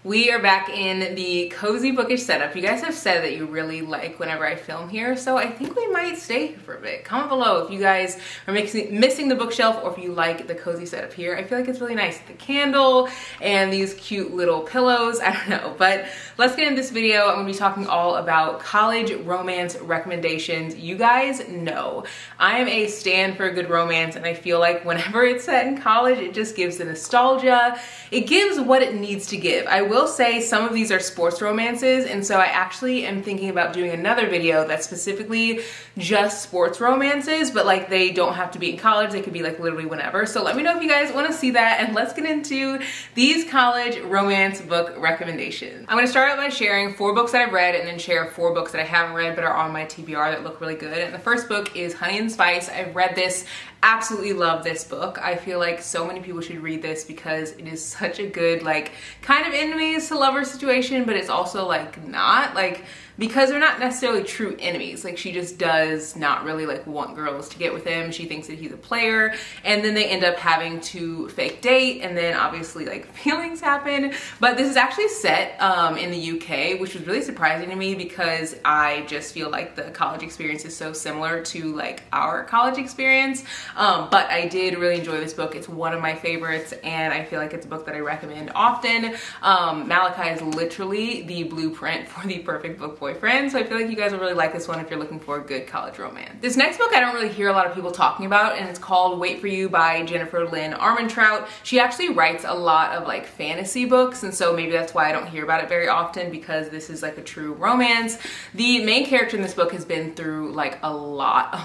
We are back in the cozy bookish setup. You guys have said that you really like whenever I film here, so I think we might stay here for a bit. Comment below if you guys are missing the bookshelf or if you like the cozy setup here. I feel like it's really nice. The candle and these cute little pillows, I don't know. But let's get into this video. I'm gonna be talking all about college romance recommendations. You guys know I am a stan for a good romance, and I feel like whenever it's set in college, it just gives the nostalgia. It gives what it needs to give. I will say some of these are sports romances, and so I actually am thinking about doing another video that's specifically just sports romances, but like they don't have to be in college, they could be like literally whenever. So let me know if you guys want to see that, and let's get into these college romance book recommendations. I'm going to start out by sharing 4 books that I've read and then share 4 books that I haven't read but are on my TBR that look really good. And the first book is Honey and Spice. I've read this, absolutely love this book. I feel like so many people should read this because it is such a good like kind of enemies to lovers situation, but it's also like not like, because they're not necessarily true enemies. Like she just does not really like want girls to get with him. She thinks that he's a player, and then they end up having to fake date, and then obviously like feelings happen. But this is actually set in the UK, which was really surprising to me because I just feel like the college experience is so similar to like our college experience. But I did really enjoy this book. It's one of my favorites, and I feel like it's a book that I recommend often. Malachi is literally the blueprint for the perfect book boyfriend, so I feel like you guys will really like this one if you're looking for a good college romance. This next book I don't really hear a lot of people talking about, and it's called Wait for You by Jennifer Lynn Armentrout. She actually writes a lot of like fantasy books, and so maybe that's why I don't hear about it very often, because this is like a true romance. The main character in this book has been through like a lot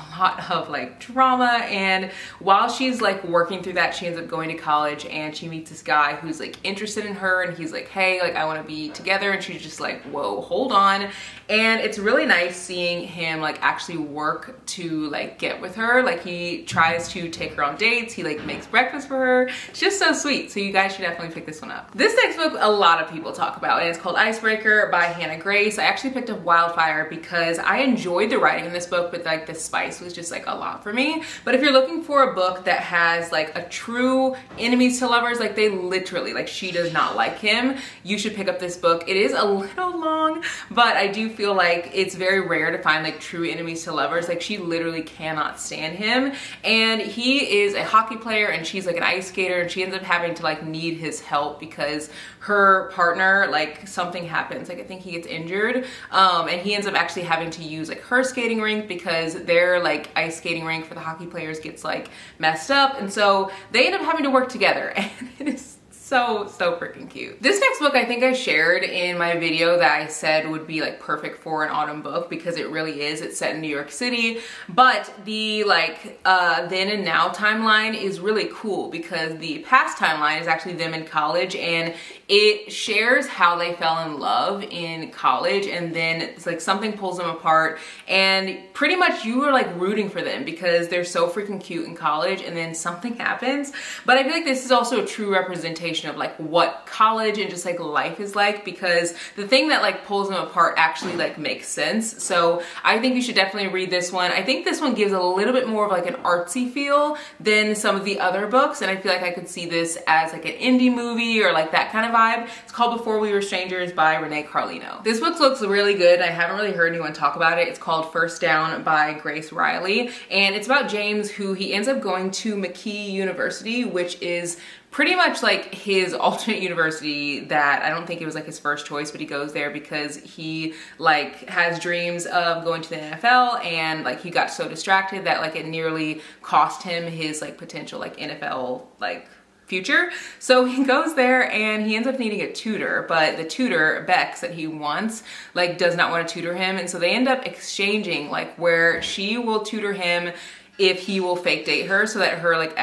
of like drama, and while she's like working through that, she ends up going to college and she meets this guy who's like interested in her, and he's like, hey, like I want to be together, and she's just like, whoa, hold on. And it's really nice seeing him like actually work to like get with her. Like he tries to take her on dates, he like makes breakfast for her. It's just so sweet, so you guys should definitely pick this one up. This next book a lot of people talk about, and it's called Icebreaker by Hannah Grace. I actually picked up Wildfire because I enjoyed the writing in this book, but like the spice was just like a lot for me. But if you're looking for a book that has like a true enemies to lovers, like they literally, like she does not like him, you should pick up this book. It is a little long, but I do feel like it's very rare to find like true enemies to lovers. Like she literally cannot stand him, and he is a hockey player and she's like an ice skater, and she ends up having to like need his help because her partner, like something happens, like I think he gets injured, and he ends up actually having to use like her skating rink because their like ice skating rink for the hockey players gets like messed up, and so they end up having to work together, and it is so freaking cute. This next book I think I shared in my video that I said would be like perfect for an autumn book, because it really is. It's set in New York City, but the like then and now timeline is really cool because the past timeline is actually them in college, and it shares how they fell in love in college, and then it's like something pulls them apart, and pretty much you are like rooting for them because they're so freaking cute in college, and then something happens. But I feel like this is also a true representation of like what college and just like life is like, because the thing that like pulls them apart actually like makes sense. So I think you should definitely read this one. I think this one gives a little bit more of like an artsy feel than some of the other books, and I feel like I could see this as like an indie movie or like that kind of vibe. It's called Before We Were Strangers by Renee Carlino. This book looks really good. I haven't really heard anyone talk about it. It's called First Down by Grace Riley, and it's about James, who he ends up going to McKee University, which is pretty much like his alternate university that I don't think it was like his first choice, but he goes there because he like has dreams of going to the NFL, and like he got so distracted that like it nearly cost him his like potential like NFL like future. So he goes there and he ends up needing a tutor, but the tutor, Bex, that he wants, like does not want to tutor him, and so they end up exchanging, like where she will tutor him if he will fake date her so that her like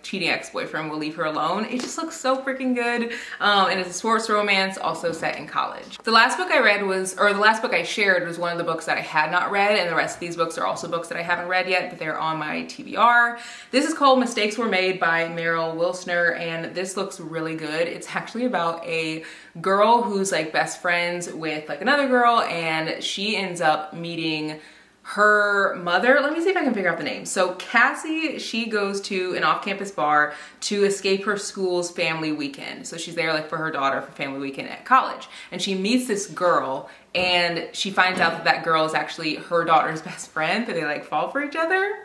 cheating ex-boyfriend will leave her alone. It just looks so freaking good. And it's a sports romance also set in college. The last book I read was, or the last book I shared was one of the books that I had not read, and the rest of these books are also books that I haven't read yet, but they're on my TBR. This is called Mistakes Were Made by Meryl Wilsner, and this looks really good. It's actually about a girl who's like best friends with like another girl, and she ends up meeting her mother, let me see if I can figure out the name. So Cassie, she goes to an off-campus bar to escape her school's family weekend. So she's there like for her daughter for family weekend at college. And she meets this girl and she finds out that that girl is actually her daughter's best friend, that they like fall for each other.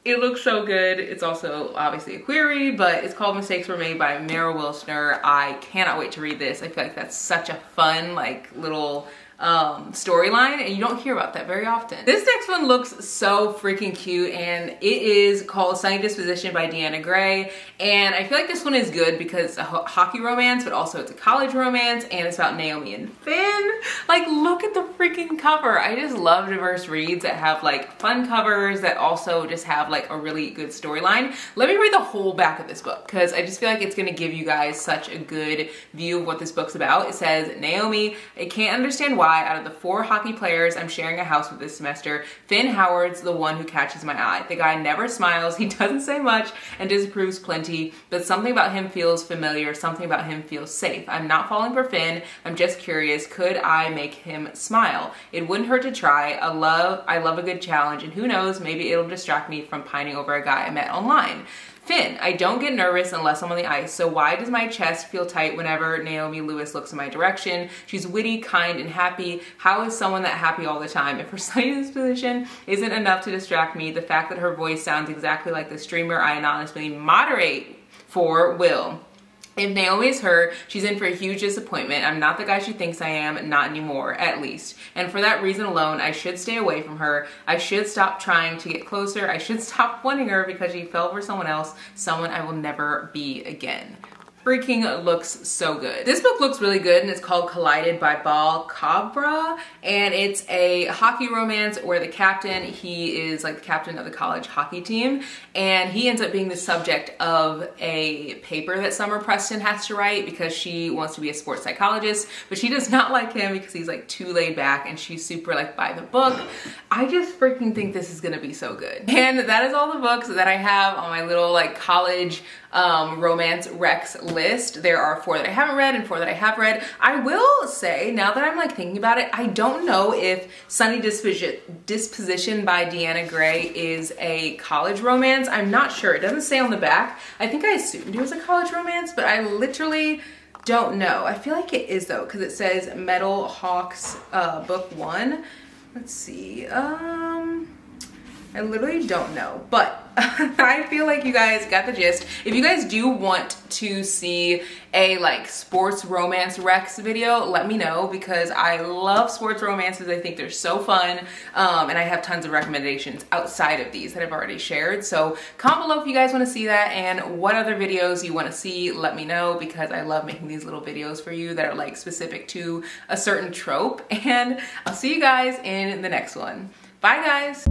It looks so good. It's also obviously a query, but it's called Mistakes Were Made by Mara Wilsner. I cannot wait to read this. I feel like that's such a fun, like little storyline, and you don't hear about that very often. This next one looks so freaking cute, and it is called Sunny Disposition by Deanna Gray. And I feel like this one is good because it's a hockey romance, but also it's a college romance, and it's about Naomi and Finn. Like, look at the freaking cover. I just love diverse reads that have like fun covers that also just have like a really good storyline. Let me read the whole back of this book because I just feel like it's gonna give you guys such a good view of what this book's about. It says, Naomi, I can't understand why out of the 4 hockey players I'm sharing a house with this semester, Finn Howard's the one who catches my eye. The guy never smiles, he doesn't say much, and disapproves plenty, but something about him feels familiar, something about him feels safe. I'm not falling for Finn, I'm just curious, could I make him smile? It wouldn't hurt to try. I love a good challenge, and who knows, maybe it'll distract me from pining over a guy I met online. Finn, I don't get nervous unless I'm on the ice, so why does my chest feel tight whenever Naomi Lewis looks in my direction? She's witty, kind, and happy. How is someone that happy all the time? If her sunny disposition isn't enough to distract me, the fact that her voice sounds exactly like the streamer I anonymously moderate for will. If Naomi's her, she's in for a huge disappointment. I'm not the guy she thinks I am, not anymore, at least. And for that reason alone, I should stay away from her. I should stop trying to get closer. I should stop wanting her because she fell for someone else, someone I will never be again. Freaking looks so good. This book looks really good, and it's called Collided by Bal Cabra, and it's a hockey romance where the captain, he is like the captain of the college hockey team, and he ends up being the subject of a paper that Summer Preston has to write because she wants to be a sports psychologist, but she does not like him because he's like too laid back and she's super like by the book. I just freaking think this is gonna be so good. And that is all the books that I have on my little like college romance recs list. There are 4 that I haven't read and 4 that I have read. I will say, now that I'm like thinking about it, I don't know if Sunny Disposition by Deanna Gray is a college romance. I'm not sure. It doesn't say on the back. I think I assumed it was a college romance, but I literally don't know. I feel like it is though, because it says Metal Hawks book 1. Let's see. I literally don't know, but I feel like you guys got the gist. If you guys do want to see a like sports romance recs video, let me know because I love sports romances. I think they're so fun, and I have tons of recommendations outside of these that I've already shared. So comment below if you guys want to see that and what other videos you want to see. Let me know because I love making these little videos for you that are like specific to a certain trope, and I'll see you guys in the next one. Bye guys.